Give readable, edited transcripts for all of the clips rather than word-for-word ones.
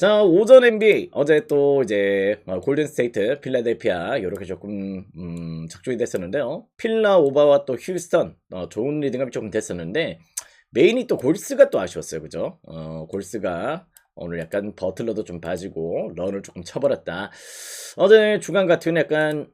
자, 오전 NBA 어제 또 이제 골든 스테이트, 필라델피아 이렇게 조금 작중이 됐었는데요. 필라 오바와 또 휴스턴 좋은 리딩업이 조금 됐었는데 메인이 또 골스가 또 아쉬웠어요, 그죠? 골스가 오늘 약간 버틀러도 좀 봐지고 런을 조금 쳐버렸다. 어제 주간 같은 약간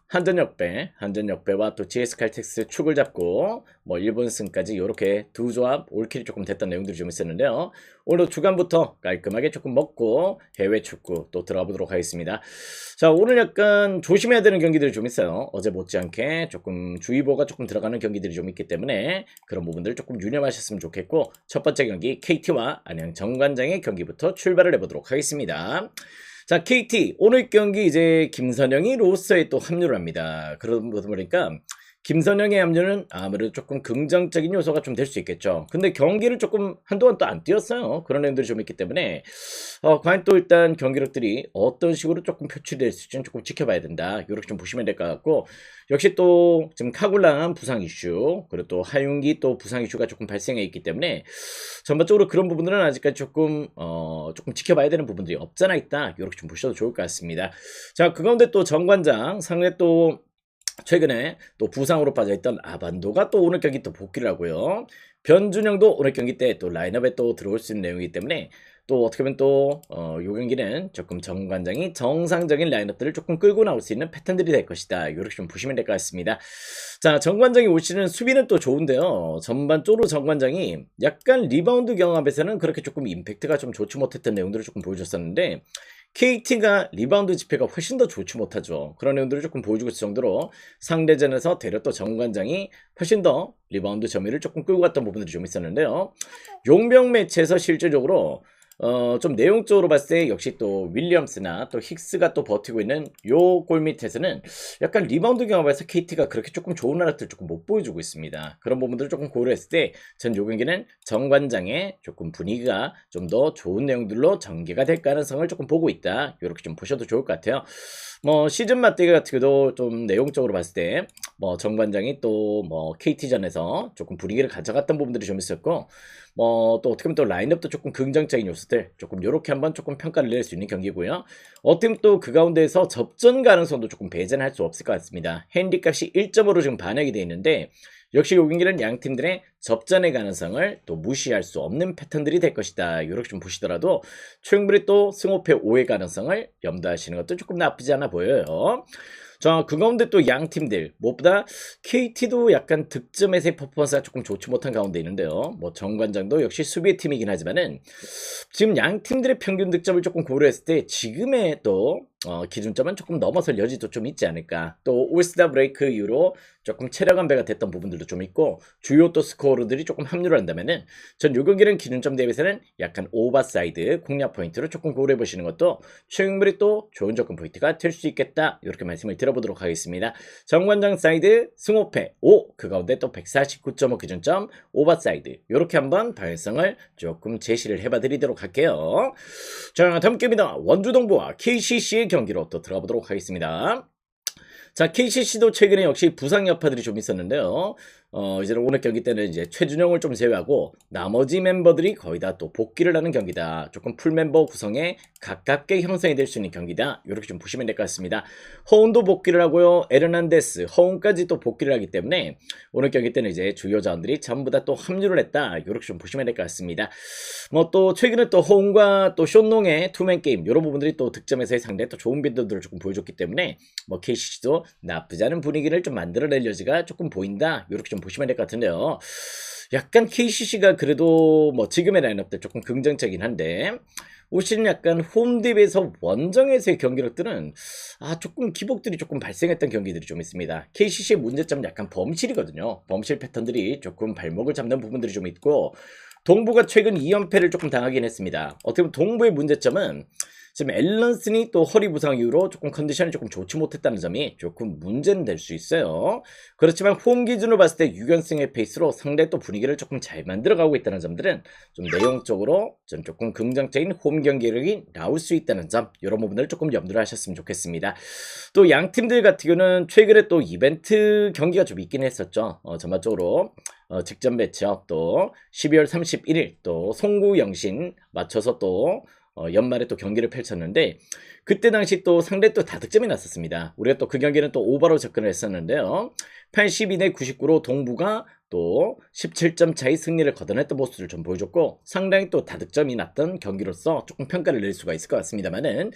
한전역배와 또 GS 칼텍스 축을 잡고 뭐 1분승까지 이렇게 두 조합 올킬이 조금 됐던 내용들이 좀 있었는데요. 오늘 주간부터 깔끔하게 조금 먹고 해외 축구 또 들어가 보도록 하겠습니다. 자, 오늘 약간 조심해야 되는 경기들이 좀 있어요. 어제 못지않게 조금 주의보가 조금 들어가는 경기들이 좀 있기 때문에 그런 부분들을 조금 유념하셨으면 좋겠고, 첫 번째 경기 KT와 안양 정관장의 경기부터 출발을 해보도록 하겠습니다. 자, KT 오늘 경기 이제 김선영이 로스터에 또 합류를 합니다. 그러다 보니까 김선영의 합류는 아무래도 조금 긍정적인 요소가 좀 될 수 있겠죠. 근데 경기를 조금 한동안 또 안 뛰었어요. 그런 내용들이 좀 있기 때문에 과연 또 일단 경기력들이 어떤 식으로 조금 표출될 수 있을지는 조금 지켜봐야 된다. 이렇게 좀 보시면 될 것 같고, 역시 또 지금 카굴랑 부상 이슈, 그리고 또 하윤기 또 부상 이슈가 조금 발생해 있기 때문에 전반적으로 그런 부분들은 아직까지 조금 조금 지켜봐야 되는 부분들이 없잖아 있다. 이렇게 좀 보셔도 좋을 것 같습니다. 자, 그 가운데 또 정관장 상대 또 최근에 또 부상으로 빠져있던 아반도가 또 오늘 경기 또 복귀를 하고요. 변준영도 오늘 경기 때 또 라인업에 또 들어올 수 있는 내용이기 때문에 또 어떻게 보면 또 요 경기는 조금 정관장이 정상적인 라인업들을 조금 끌고 나올 수 있는 패턴들이 될 것이다. 이렇게 좀 보시면 될 것 같습니다. 자, 정관장이 올 시즌 수비는 또 좋은데요. 전반적으로 정관장이 약간 리바운드 경합에서는 그렇게 조금 임팩트가 좀 좋지 못했던 내용들을 조금 보여줬었는데, KT가 리바운드 지표가 훨씬 더 좋지 못하죠. 그런 내용들을 조금 보여주고 있을 정도로 상대전에서 대략 또 정관장이 훨씬 더 리바운드 점유율을 조금 끌고 갔던 부분들이 좀 있었는데요. 용병 매치에서 실질적으로 좀 내용적으로 봤을 때 역시 또 윌리엄스나 또 힉스가 또 버티고 있는 요 골 밑에서는 약간 리바운드 경험에서 KT가 그렇게 조금 좋은 활약들 조금 못 보여주고 있습니다. 그런 부분들을 조금 고려했을 때 전 요 경기는 정관장의 조금 분위기가 좀 더 좋은 내용들로 전개가 될 가능성을 조금 보고 있다. 이렇게 좀 보셔도 좋을 것 같아요. 뭐 시즌 맞대결 같은 경우도 좀 내용적으로 봤을 때 뭐 정관장이 또 뭐 KT전에서 조금 분위기를 가져갔던 부분들이 좀 있었고, 뭐 또 어떻게 보면 또 라인업도 조금 긍정적인 요소들 조금 요렇게 한번 조금 평가를 낼 수 있는 경기고요. 어떻게 보면 또 그 가운데에서 접전 가능성도 조금 배제할 수 없을 것 같습니다. 핸디값이 1점으로 지금 반영이 되어 있는데, 역시 이 경기는 양 팀들의 접전의 가능성을 또 무시할 수 없는 패턴들이 될 것이다. 이렇게 좀 보시더라도 충분히 또 승호패 5의 가능성을 염두하시는 것도 조금 나쁘지 않아 보여요. 자, 그 가운데 또 양 팀들 무엇보다 KT도 약간 득점에서의 퍼포먼스가 조금 좋지 못한 가운데 있는데요. 뭐 정관장도 역시 수비의 팀이긴 하지만은 지금 양 팀들의 평균 득점을 조금 고려했을 때 지금의 또 기준점은 조금 넘어설 여지도 좀 있지 않을까. 또 올스타 브레이크 이후로 조금 체력 안배가 됐던 부분들도 좀 있고, 주요 또 스코어들이 조금 합류를 한다면은 전 요 경기는 기준점 대비해서는 약간 오버사이드 공략 포인트로 조금 고려해 보시는 것도 충분히 또 좋은 접근 포인트가 될 수 있겠다. 이렇게 말씀을 드려보도록 하겠습니다. 정관장 사이드 승호패 5, 그 가운데 또 149.5 기준점 오버사이드, 이렇게 한번 방향성을 조금 제시를 해봐 드리도록 할게요. 자, 다음 게임입니다. 원주동부와 KCC의 경기로 또 들어가 보도록 하겠습니다. 자, KCC도 최근에 역시 부상 여파들이 좀 있었는데요. 이제는 오늘 경기 때는 이제 최준영을 좀 제외하고 나머지 멤버들이 거의 다 또 복귀를 하는 경기다. 조금 풀 멤버 구성에 가깝게 형성이 될 수 있는 경기다. 이렇게 좀 보시면 될 것 같습니다. 허운도 복귀를 하고요. 에르난데스, 허운까지 또 복귀를 하기 때문에 오늘 경기 때는 이제 주요 자원들이 전부 다 또 합류를 했다. 이렇게 좀 보시면 될 것 같습니다. 뭐 또 최근에 또 허운과 또 쇼농의 투맨 게임 이런 부분들이 또 득점에서의 상당히 또 좋은 빈도들을 조금 보여줬기 때문에 뭐 KCC도 나쁘지 않은 분위기를 좀 만들어낼 여지가 조금 보인다. 이렇게 좀 보시면 될 것 같은데요. 약간 KCC가 그래도 뭐 지금의 라인업들 조금 긍정적이긴 한데, 올 시즌 약간 홈딥에서 원정에서의 경기력들은 조금 기복들이 조금 발생했던 경기들이 좀 있습니다. KCC의 문제점은 약간 범실이거든요. 범실 패턴들이 조금 발목을 잡는 부분들이 좀 있고, 동부가 최근 2연패를 조금 당하긴 했습니다. 어떻게 보면 동부의 문제점은 지금 앨런슨이 또 허리 부상 이후로 조금 컨디션이 조금 좋지 못했다는 점이 조금 문제는 될 수 있어요. 그렇지만 홈 기준으로 봤을 때 6연승의 페이스로 상당히 또 분위기를 조금 잘 만들어가고 있다는 점들은 좀 내용적으로 좀 조금 긍정적인 홈 경기력이 나올 수 있다는 점, 이런 부분을 조금 염두를 하셨으면 좋겠습니다. 또 양 팀들 같은 경우는 최근에 또 이벤트 경기가 좀 있긴 했었죠. 전반적으로 직전 매치업 또 12월 31일 또 송구 영신 맞춰서 또 연말에 또 경기를 펼쳤는데 그때 당시 또 상대 또 다득점이 났었습니다. 우리가 또 그 경기는 또 오버로 접근을 했었는데요. 82대 99로 동부가 또 17점 차의 승리를 거둬냈던 모습을 좀 보여줬고 상당히 또 다득점이 났던 경기로서 조금 평가를 낼 수가 있을 것 같습니다만은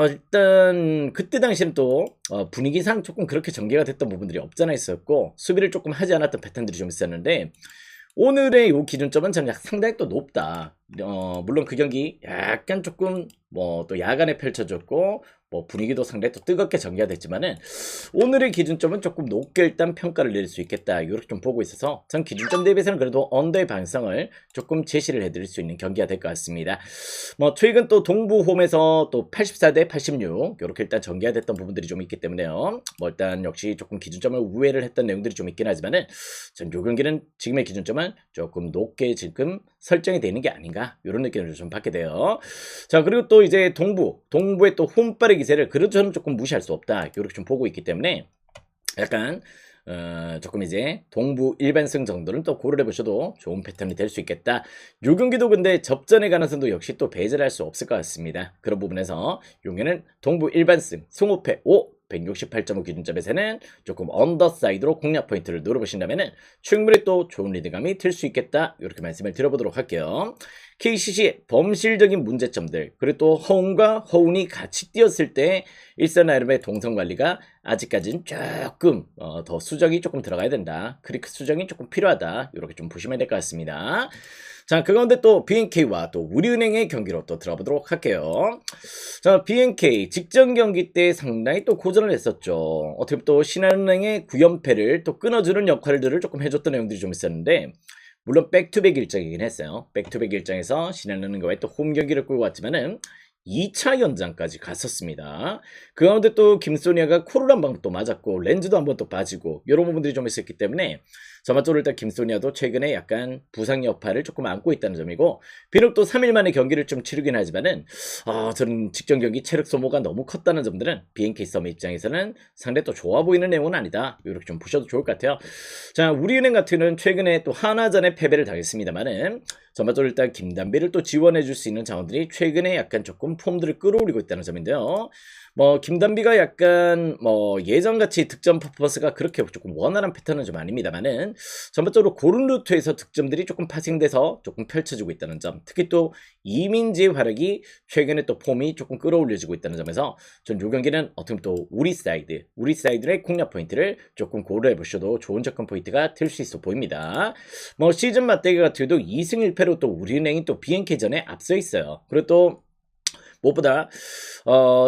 일단 그때 당시는 또 분위기상 조금 그렇게 전개가 됐던 부분들이 없잖아 있었고 수비를 조금 하지 않았던 패턴들이 좀 있었는데 오늘의 요 기준점은 저는 상당히 또 높다. 물론 그 경기 약간 조금 뭐 또 야간에 펼쳐졌고 뭐 분위기도 상당히 또 뜨겁게 전개가 됐지만은 오늘의 기준점은 조금 높게 일단 평가를 내릴 수 있겠다. 이렇게 좀 보고 있어서 전 기준점 대비해서는 그래도 언더의 방향성을 조금 제시를 해드릴 수 있는 경기가 될 것 같습니다. 뭐 최근 또 동부 홈에서 또 84대 86 이렇게 일단 전개가 됐던 부분들이 좀 있기 때문에요. 뭐 일단 역시 조금 기준점을 우회를 했던 내용들이 좀 있긴 하지만은 전 요 경기는 지금의 기준점은 조금 높게 지금 설정이 되는 게 아닌가 이런 느낌을 좀 받게 돼요. 자 그리고 또 이제 동부의 또 홈발의 기세를 그래도 저는 조금 무시할 수 없다 이렇게 좀 보고 있기 때문에 약간 조금 이제 동부 일반승 정도는 또 고려해 보셔도 좋은 패턴이 될 수 있겠다. 요 경기도 근데 접전의 가능성도 역시 또 배제를 할 수 없을 것 같습니다. 그런 부분에서 용에는 동부 일반승 승호패 5 168.5 기준점에서는 조금 언더사이드로 공략 포인트를 노려보신다면 충분히 또 좋은 리드감이 들 수 있겠다 이렇게 말씀을 드려보도록 할게요. KCC의 범실적인 문제점들 그리고 또 허운과 허운이 같이 뛰었을 때 일선 아이름의 동선 관리가 아직까지는 조금 더 수정이 조금 들어가야 된다. 크리크 수정이 조금 필요하다. 이렇게 좀 보시면 될 것 같습니다. 자, 그 가운데 또 BNK와 또 우리은행의 경기로 또 들어보도록 할게요. 자, BNK 직전 경기 때 상당히 또 고전을 했었죠. 어떻게 보면 또 신한은행의 9연패를 또 끊어주는 역할들을 조금 해줬던 내용들이 좀 있었는데 물론 백투백 일정이긴 했어요. 백투백 일정에서 신한은행과의 또 홈 경기를 끌고 왔지만은 2차 연장까지 갔었습니다. 그 가운데 또 김소니아가 코를 한 방 또 맞았고 렌즈도 한 번 또 빠지고 이런 부분들이 좀 있었기 때문에 저마토로 일단 김소니아도 최근에 약간 부상 여파를 조금 안고 있다는 점이고 비록 또 3일 만에 경기를 좀 치르긴 하지만은 저는 직전 경기 체력 소모가 너무 컸다는 점들은 BNK 썸의 입장에서는 상당히 또 좋아 보이는 내용은 아니다. 이렇게 좀 보셔도 좋을 것 같아요. 자, 우리은행 같은 경우는 최근에 또 하나전에 패배를 당했습니다만은 저마토로 일단 김단비를 또 지원해 줄 수 있는 자원들이 최근에 약간 조금 폼들을 끌어올리고 있다는 점인데요. 뭐 김단비가 약간 뭐 예전같이 득점 퍼포먼스가 그렇게 조금 원활한 패턴은 좀 아닙니다만은 전반적으로 고른 루트에서 득점들이 조금 파생돼서 조금 펼쳐지고 있다는 점, 특히 또 이민지의 활약이 최근에 또 폼이 조금 끌어올려지고 있다는 점에서 전 요 경기는 어떻게 보면 또 우리 사이드의 공략 포인트를 조금 고려해 보셔도 좋은 접근 포인트가 될 수 있어 보입니다. 뭐 시즌 맞대결 같은 경우도 2승 1패로 또 우리은행이 또 BNK전에 앞서 있어요. 그리고 또 무엇보다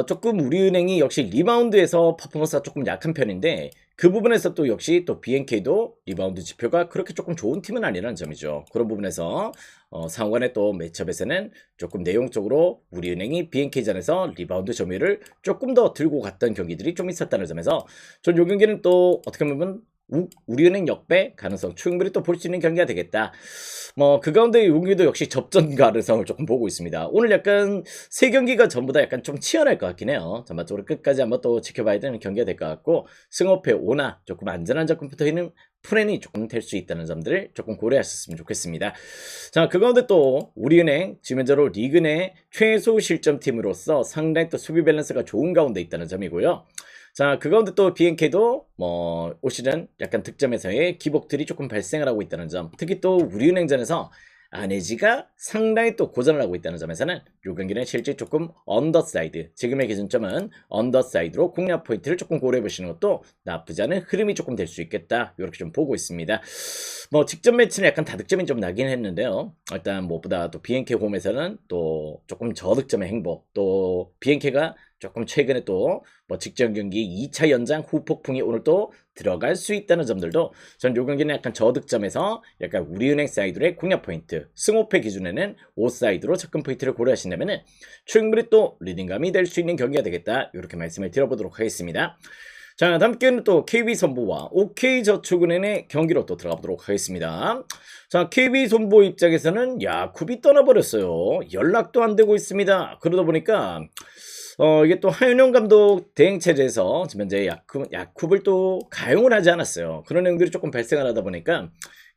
조금 우리은행이 역시 리바운드에서 퍼포먼스가 조금 약한 편인데 그 부분에서 또 역시 또 BNK도 리바운드 지표가 그렇게 조금 좋은 팀은 아니라는 점이죠. 그런 부분에서 상호간의 또 매첩에서는 조금 내용적으로 우리은행이 BNK전에서 리바운드 점유율을 조금 더 들고 갔던 경기들이 좀 있었다는 점에서 전 이 경기는 또 어떻게 보면 우리은행 역배 가능성 충분히 또 볼 수 있는 경기가 되겠다. 뭐 그 가운데 여기도 역시 접전 가능성을 조금 보고 있습니다. 오늘 약간 세 경기가 전부 다 약간 좀 치열할 것 같긴 해요. 전반적으로 끝까지 한번 또 지켜봐야 되는 경기가 될 것 같고 승호패 5나 조금 안전한 접근 붙어있는 플랜이 조금 될 수 있다는 점들을 조금 고려하셨으면 좋겠습니다. 자, 그 가운데 또 우리은행 지금 현재로 리그 내 최소 실점팀으로서 상당히 또 수비 밸런스가 좋은 가운데 있다는 점이고요. 자, 그 가운데 또 BNK도 뭐 올 시즌 약간 득점에서의 기복들이 조금 발생을 하고 있다는 점, 특히 또 우리은행전에서 안혜지가 상당히 또 고전을 하고 있다는 점에서는 이 경기는 실제 조금 언더사이드, 지금의 기준점은 언더사이드로 공략 포인트를 조금 고려해 보시는 것도 나쁘지 않은 흐름이 조금 될 수 있겠다 이렇게 좀 보고 있습니다. 뭐 직전 매치는 약간 다득점이 좀 나긴 했는데요. 일단 무엇보다 또 BNK 홈에서는 또 조금 저득점의 행보, 또 BNK가 조금 최근에 또 뭐 직전 경기 2차 연장 후폭풍이 오늘 또 들어갈 수 있다는 점들도 전 요 경기는 약간 저득점에서 약간 우리은행 사이드의 공략 포인트, 승호패 기준에는 5사이드로 접근 포인트를 고려하신다면 충분히 또 리딩감이 될 수 있는 경기가 되겠다 이렇게 말씀을 드려보도록 하겠습니다. 자, 다음 경기는 또 KB손보와 OK저축은행의 경기로 또 들어가보도록 하겠습니다. 자, KB손보 입장에서는 야쿱이 떠나버렸어요. 연락도 안 되고 있습니다. 그러다 보니까 이게 또 하윤영 감독 대행체제에서 지금 현재 야쿱을 또 가용을 하지 않았어요. 그런 내용들이 조금 발생을 하다 보니까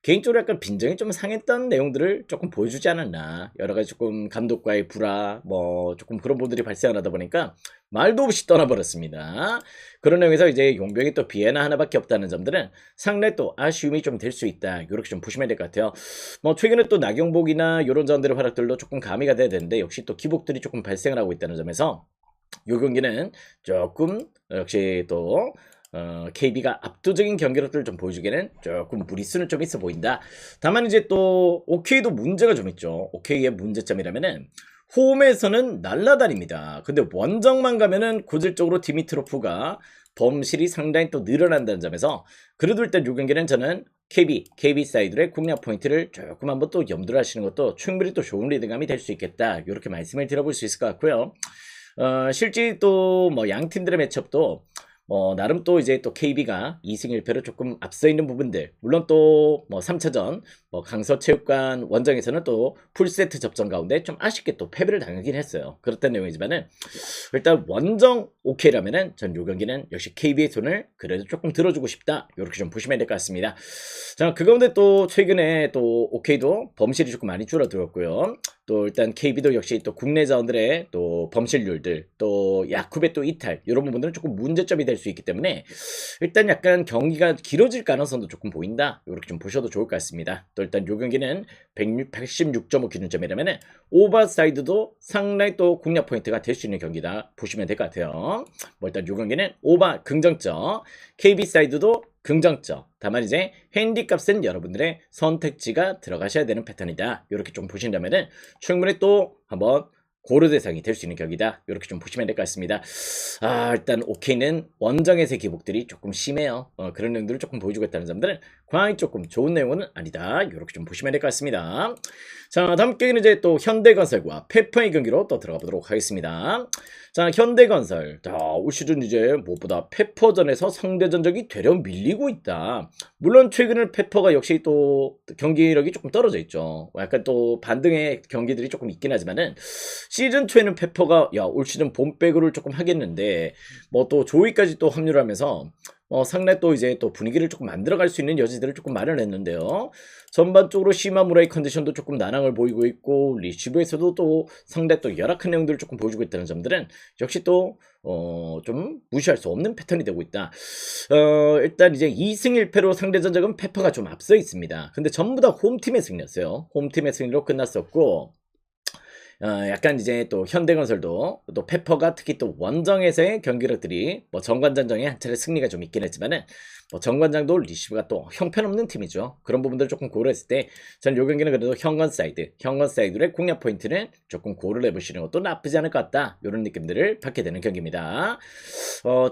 개인적으로 약간 빈정이 좀 상했던 내용들을 조금 보여주지 않았나. 여러 가지 조금 감독과의 불화, 뭐 조금 그런 부분들이 발생하다 보니까 말도 없이 떠나버렸습니다. 그런 내용에서 이제 용병이 또 비에나 하나밖에 없다는 점들은 상당히 또 아쉬움이 좀 될 수 있다. 이렇게 좀 보시면 될 것 같아요. 뭐 최근에 또 나경복이나 이런 자원들의 활약들도 조금 가미가 돼야 되는데 역시 또 기복들이 조금 발생을 하고 있다는 점에서 요 경기는 조금 역시 또 KB가 압도적인 경기력들을 좀 보여주기에는 조금 무리수는 좀 있어 보인다. 다만 이제 또 OK도 문제가 좀 있죠. OK의 문제점이라면은 홈에서는 날라다닙니다. 근데 원정만 가면은 고질적으로 디미트로프가 범실이 상당히 또 늘어난다는 점에서 그래도 일단 요 경기는 저는 KB 사이드의 공략 포인트를 조금 한번 또 염두를 하시는 것도 충분히 또 좋은 리드감이 될 수 있겠다. 이렇게 말씀을 드려볼 수 있을 것 같고요. 실제 또 뭐 양 팀들의 매첩도 나름 또 이제 또 KB가 2승 1패로 조금 앞서 있는 부분들, 물론 또 뭐 3차전 강서체육관 원정에서는 또 풀세트 접전 가운데 좀 아쉽게 또 패배를 당하긴 했어요. 그렇다는 내용이지만은 일단 원정 OK라면은 전 요 경기는 역시 KB의 손을 그래도 조금 들어주고 싶다. 이렇게 좀 보시면 될 것 같습니다. 자, 그 가운데 또 최근에 또 OK도 범실이 조금 많이 줄어들었고요. 또 일단 KB도 역시 또 국내 자원들의 또 범실률들, 또 야쿠베 또 이탈 이런 부분들은 조금 문제점이 될 수 있기 때문에 일단 약간 경기가 길어질 가능성도 조금 보인다. 이렇게 좀 보셔도 좋을 것 같습니다. 또 일단 요 경기는 116.5 기준점이라면은 오버사이드도 상당히 또 공략 포인트가 될 수 있는 경기다 보시면 될 것 같아요. 뭐 일단 요 경기는 오버 긍정점, KB 사이드도 긍정점. 다만 이제 핸디값은 여러분들의 선택지가 들어가셔야 되는 패턴이다. 이렇게 좀 보신다면은 충분히 또 한번 고려 대상이 될 수 있는 격이다. 이렇게 좀 보시면 될 것 같습니다. 일단 OK는 원정에서의 기복들이 조금 심해요. 그런 내용들을 조금 보여주고 있다는 점들은 과히 조금 좋은 내용은 아니다. 이렇게 좀 보시면 될 것 같습니다. 자, 다음 경기는 이제 또 현대건설과 페퍼의 경기로 또 들어가 보도록 하겠습니다. 자, 현대건설. 자, 올 시즌 이제 무엇보다 페퍼전에서 상대 전적이 되려 밀리고 있다. 물론 최근에 페퍼가 역시 또 경기력이 조금 떨어져 있죠. 약간 또 반등의 경기들이 조금 있긴 하지만은 시즌 초에는 페퍼가 올 시즌 봄백을 조금 하겠는데 뭐 또 조이까지 또 합류를 하면서 상당히 또 이제 또 분위기를 조금 만들어갈 수 있는 여지들을 조금 마련했는데요. 전반적으로 시마무라의 컨디션도 조금 난항을 보이고 있고 리시브에서도 또 상당히 또 열악한 내용들을 조금 보여주고 있다는 점들은 역시 또 좀 무시할 수 없는 패턴이 되고 있다. 일단 이제 2승 1패로 상대 전적은 페퍼가 좀 앞서 있습니다. 근데 전부 다 홈팀의 승리였어요. 홈팀의 승리로 끝났었고 약간 이제 또 현대건설도 또 페퍼가 특히 또 원정에서의 경기력들이 뭐 정관장정에 한 차례 승리가 좀 있긴 했지만은 뭐 정관장도 리시브가 또 형편없는 팀이죠. 그런 부분들 조금 고려했을 때 전 요 경기는 그래도 현건 사이드의 공략 포인트는 조금 고려를 해보시는 것도 나쁘지 않을 것 같다. 이런 느낌들을 받게 되는 경기입니다.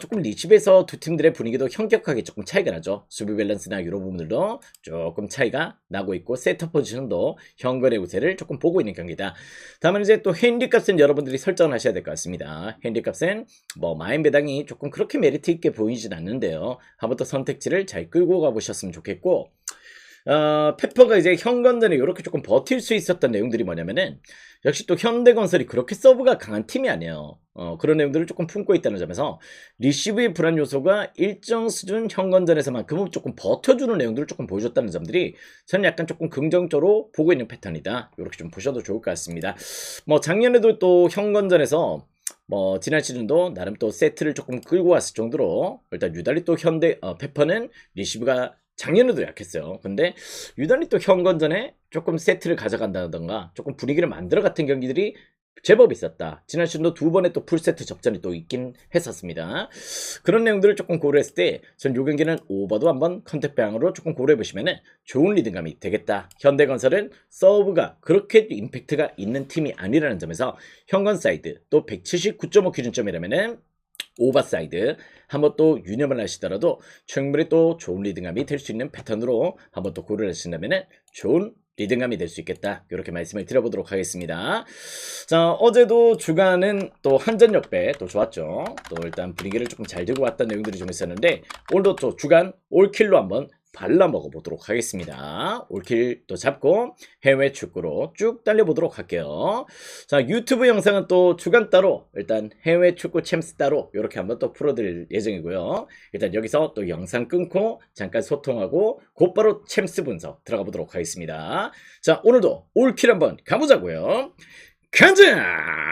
조금 리시브에서 두 팀들의 분위기도 현격하게 조금 차이가 나죠. 수비 밸런스나 이런 부분들도 조금 차이가 나고 있고 세터 포지션도 현건의 우세를 조금 보고 있는 경기다. 다만 이제 또 핸디값은 여러분들이 설정을 하셔야 될 것 같습니다. 핸디값은 뭐 마인 배당이 조금 그렇게 메리트 있게 보이진 않는데요. 한번 또 선택지를 잘 끌고 가보셨으면 좋겠고 페퍼가 이제 현건전에 이렇게 조금 버틸 수 있었던 내용들이 뭐냐면은 역시 또 현대건설이 그렇게 서브가 강한 팀이 아니에요. 그런 내용들을 조금 품고 있다는 점에서 리시브의 불안 요소가 일정 수준 현건전에서만큼은 조금 버텨주는 내용들을 조금 보여줬다는 점들이 저는 약간 조금 긍정적으로 보고 있는 패턴이다. 이렇게 좀 보셔도 좋을 것 같습니다. 뭐 작년에도 또 현건전에서 뭐 지난 시즌도 나름 또 세트를 조금 끌고 왔을 정도로 일단 유달리 또 페퍼는 리시브가 작년에도 약했어요. 근데 유달리 또 현건전에 조금 세트를 가져간다던가 조금 분위기를 만들어 같은 경기들이 제법 있었다. 지난 시즌도 두 번의 또 풀세트 접전이 또 있긴 했었습니다. 그런 내용들을 조금 고려했을 때 전 요 경기는 오버도 한번 컨택 방향으로 조금 고려해 보시면은 좋은 리듬감이 되겠다. 현대건설은 서브가 그렇게 임팩트가 있는 팀이 아니라는 점에서 현건 사이드 또 179.5 기준점이라면은 오버사이드 한번 또 유념을 하시더라도 충분히 또 좋은 리듬감이 될 수 있는 패턴으로 한번 또 고려를 하신다면 좋은 리듬감이 될 수 있겠다. 이렇게 말씀을 드려보도록 하겠습니다. 자, 어제도 주간은 또 한전 역배 또 좋았죠. 또 일단 분위기를 조금 잘 들고 왔던 내용들이 좀 있었는데 오늘도 또 주간 올킬로 한번 발라 먹어보도록 하겠습니다. 올킬도 잡고 해외 축구로 쭉 달려보도록 할게요. 자, 유튜브 영상은 또 주간 따로 일단 해외 축구 챔스 따로 이렇게 한번 또 풀어드릴 예정이고요. 일단 여기서 또 영상 끊고 잠깐 소통하고 곧바로 챔스 분석 들어가 보도록 하겠습니다. 자, 오늘도 올킬 한번 가보자고요. 가자!